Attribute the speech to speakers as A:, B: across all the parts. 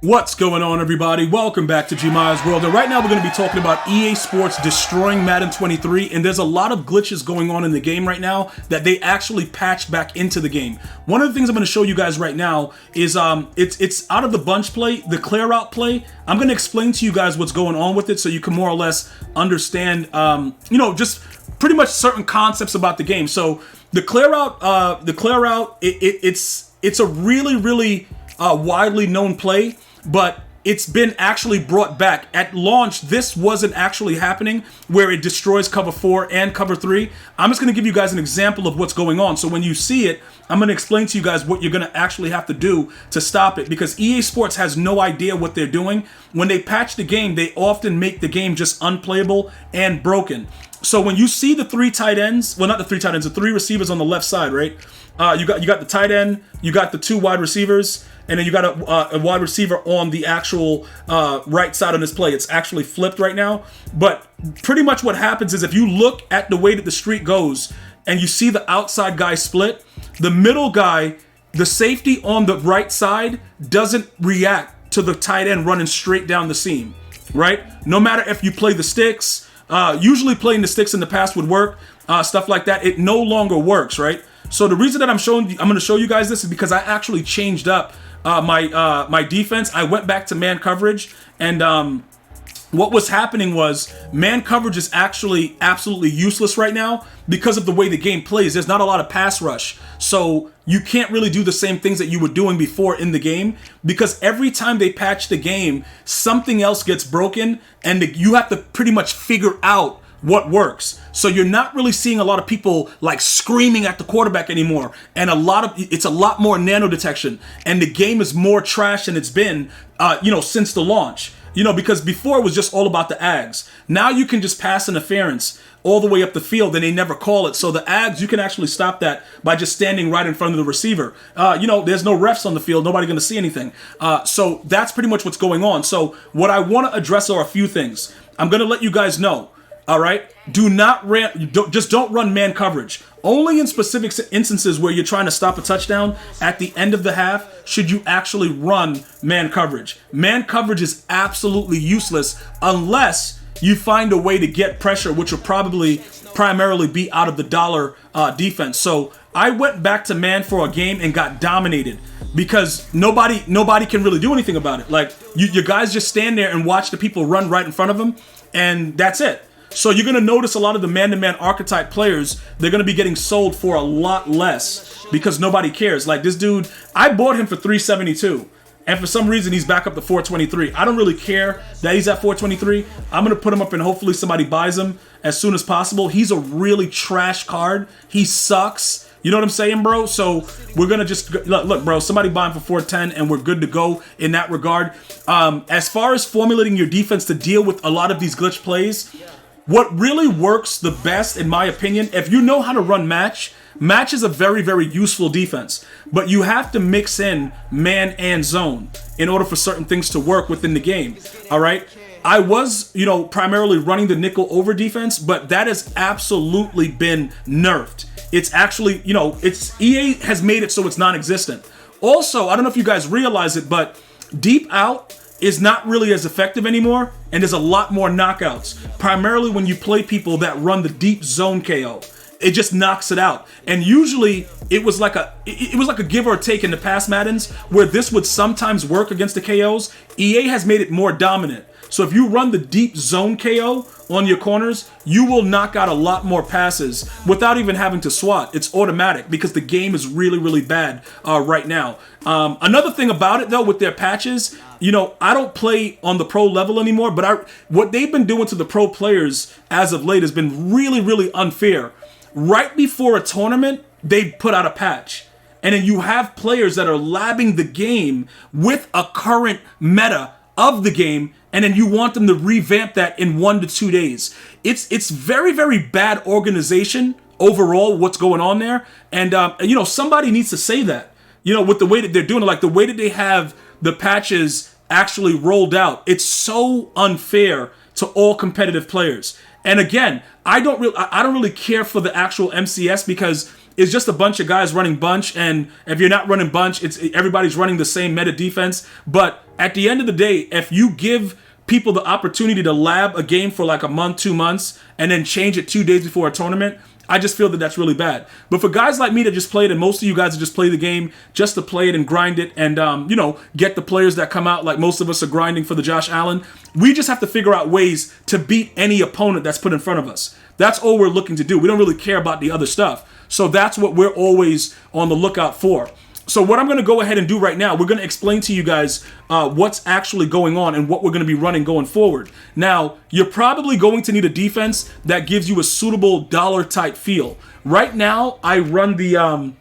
A: What's going on, everybody? Welcome back to GmiasWorld. And right now we're going to be talking about EA Sports destroying Madden 23. And there's a lot of glitches going on in the game right now that they actually patched back into the game. One of the things I'm going to show you guys right now is it's out of the bunch play, the clear out play. I'm going to explain to you guys what's going on with it so you can more or less understand, just pretty much certain concepts about the game. So the clear out, it's a really widely known play. But it's been actually brought back. At launch, this wasn't actually happening where it destroys cover 4 and cover 3. I'm just going to give you guys an example of what's going on. So when you see it, I'm going to explain to you guys what you're going to actually have to do to stop it, because EA Sports has no idea what they're doing. When they patch the game, they often make the game just unplayable and broken. So when you see the three tight ends, well, not the three tight ends, the three receivers on the left side, right? You got the tight end, you got the two wide receivers, and then you got a wide receiver on the actual right side on this play. It's actually flipped right now. But pretty much what happens is if you look at the way that the streak goes and you see the outside guy split, the middle guy, the safety on the right side doesn't react to the tight end running straight down the seam, right? No matter if you play the sticks, usually playing the sticks in the past would work, stuff like that. It no longer works, right? So the reason that I'm going to show you guys this is because I actually changed up my defense. I went back to man coverage, and what was happening was man coverage is actually absolutely useless right now because of the way the game plays. There's not a lot of pass rush, so you can't really do the same things that you were doing before in the game, because every time they patch the game, something else gets broken, and you have to pretty much figure out what works. So you're not really seeing a lot of people like screaming at the quarterback anymore, and it's a lot more nano detection, and the game is more trash than it's been since the launch. Because before it was just all about the ags. Now you can just pass interference all the way up the field and they never call it. So the ags, you can actually stop that by just standing right in front of the receiver. There's no refs on the field. Nobody going to see anything. So that's pretty much what's going on. So what I want to address are a few things. I'm going to let you guys know. All right, don't run man coverage. Only in specific instances where you're trying to stop a touchdown at the end of the half should you actually run man coverage. Man coverage is absolutely useless unless you find a way to get pressure, which will primarily be out of the dollar defense. So I went back to man for a game and got dominated because nobody can really do anything about it. Like your guys just stand there and watch the people run right in front of them, and that's it. So you're going to notice a lot of the man-to-man archetype players, they're going to be getting sold for a lot less because nobody cares. Like this dude, I bought him for $372, and for some reason he's back up to $423. I don't really care that he's at $423. I'm going to put him up and hopefully somebody buys him as soon as possible. He's a really trash card. He sucks. You know what I'm saying, bro? So we're going to just, look, bro, somebody buy him for $410 and we're good to go in that regard. As far as formulating your defense to deal with a lot of these glitch plays, what really works the best, in my opinion, if you know how to run match is a very, very useful defense. But you have to mix in man and zone in order for certain things to work within the game. All right? I was, primarily running the nickel over defense, but that has absolutely been nerfed. It's actually, EA has made it so it's non-existent. Also, I don't know if you guys realize it, but deep out is not really as effective anymore, and there's a lot more knockouts, primarily when you play people that run the deep zone KO. It just knocks it out. And usually it was like a give or take in the past Maddens where this would sometimes work against the KOs. EA has made it more dominant. So if you run the deep zone KO on your corners, you will knock out a lot more passes without even having to swat. It's automatic because the game is really, really bad right now. Another thing about it, though, with their patches, I don't play on the pro level anymore, but what they've been doing to the pro players as of late has been really, really unfair. Right before a tournament, they put out a patch. And then you have players that are labbing the game with a current meta of the game, and then you want them to revamp that in 1 to 2 days. It's very, very bad organization overall, what's going on there. And, somebody needs to say that, with the way that they're doing it, like the way that they have the patches actually rolled out. It's so unfair to all competitive players. And again, I don't really care for the actual MCS because is just a bunch of guys running bunch, and if you're not running bunch, it's everybody's running the same meta defense. But at the end of the day, if you give people the opportunity to lab a game for like a month, 2 months, and then change it 2 days before a tournament, I just feel that that's really bad. But for guys like me that just played, and most of you guys that just play the game just to play it and grind it and, get the players that come out, like most of us are grinding for the Josh Allen, we just have to figure out ways to beat any opponent that's put in front of us. That's all we're looking to do. We don't really care about the other stuff. So that's what we're always on the lookout for. So what I'm going to go ahead and do right now, we're going to explain to you guys what's actually going on and what we're going to be running going forward. Now, you're probably going to need a defense that gives you a suitable dollar type feel. Right now, I run the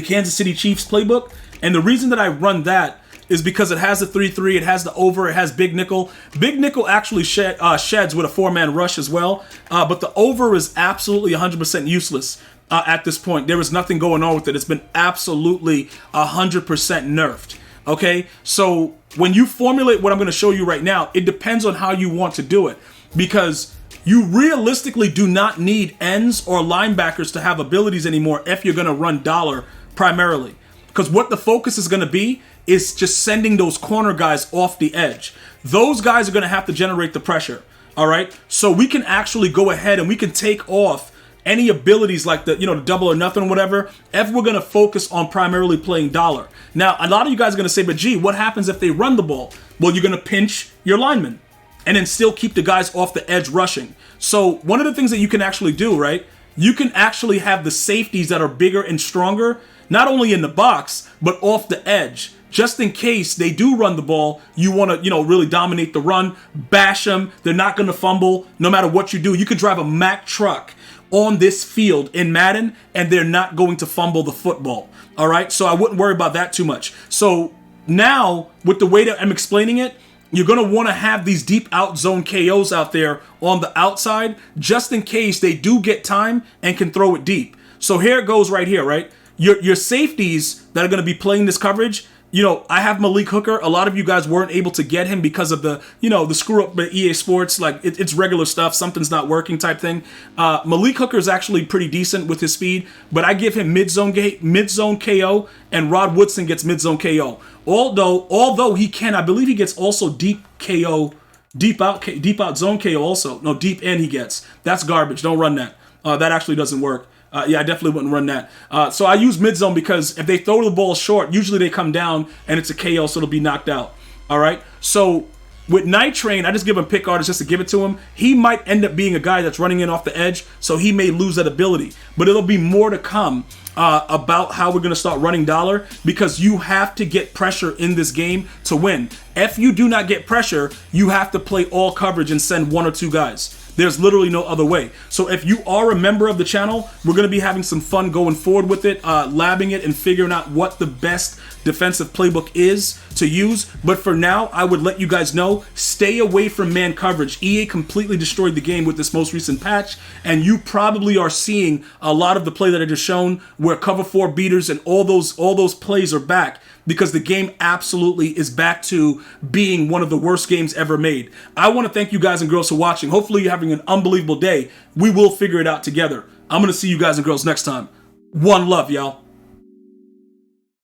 A: Kansas City Chiefs playbook, and the reason that I run that is because it has the 3-3, it has the over, it has big nickel. Big nickel actually sheds with a 4-man rush as well, but the over is absolutely 100% useless. At this point, there is nothing going on with it. It's been absolutely 100% nerfed. Okay, so when you formulate what I'm going to show you right now, it depends on how you want to do it, because you realistically do not need ends or linebackers to have abilities anymore if you're going to run dollar primarily, because what the focus is going to be is just sending those corner guys off the edge. Those guys are going to have to generate the pressure. All right, so we can actually go ahead and we can take off any abilities like the double or nothing or whatever, if we're going to focus on primarily playing dollar. Now, a lot of you guys are going to say, but gee, what happens if they run the ball? Well, you're going to pinch your linemen and then still keep the guys off the edge rushing. So one of the things that you can actually do, right, you can actually have the safeties that are bigger and stronger, not only in the box, but off the edge. Just in case they do run the ball, you want to, really dominate the run, bash them. They're not going to fumble no matter what you do. You could drive a Mack truck on this field in Madden, and they're not going to fumble the football. All right, so I wouldn't worry about that too much. So now, with the way that I'm explaining it, you're going to want to have these deep out zone KOs out there on the outside, just in case they do get time and can throw it deep. So here it goes right here, right? Your safeties that are going to be playing this coverage, I have Malik Hooker. A lot of you guys weren't able to get him because of the, the screw up by EA Sports. Like it's regular stuff. Something's not working type thing. Malik Hooker is actually pretty decent with his speed, but I give him mid-zone KO, and Rod Woodson gets mid-zone KO. Although he can, I believe he gets also deep KO, deep out zone KO also. No, deep in he gets. That's garbage. Don't run that. That actually doesn't work. I definitely wouldn't run that. So I use mid-zone because if they throw the ball short, usually they come down and it's a KO, so it'll be knocked out. All right? So with Night Train, I just give him pick artists just to give it to him. He might end up being a guy that's running in off the edge, so he may lose that ability. But it'll be more to come about how we're going to start running dollar, because you have to get pressure in this game to win. If you do not get pressure, you have to play all coverage and send 1 or 2 guys. There's literally no other way. So if you are a member of the channel, we're going to be having some fun going forward with it, labbing it and figuring out what the best defensive playbook is to use. But for now, I would let you guys know, stay away from man coverage. EA completely destroyed the game with this most recent patch, and you probably are seeing a lot of the play that I just shown where cover 4 beaters and all those plays are back, because the game absolutely is back to being one of the worst games ever made. I want to thank you guys and girls for watching. Hopefully you're having an unbelievable day. We will figure it out together. I'm going to see you guys and girls next time. One love, y'all.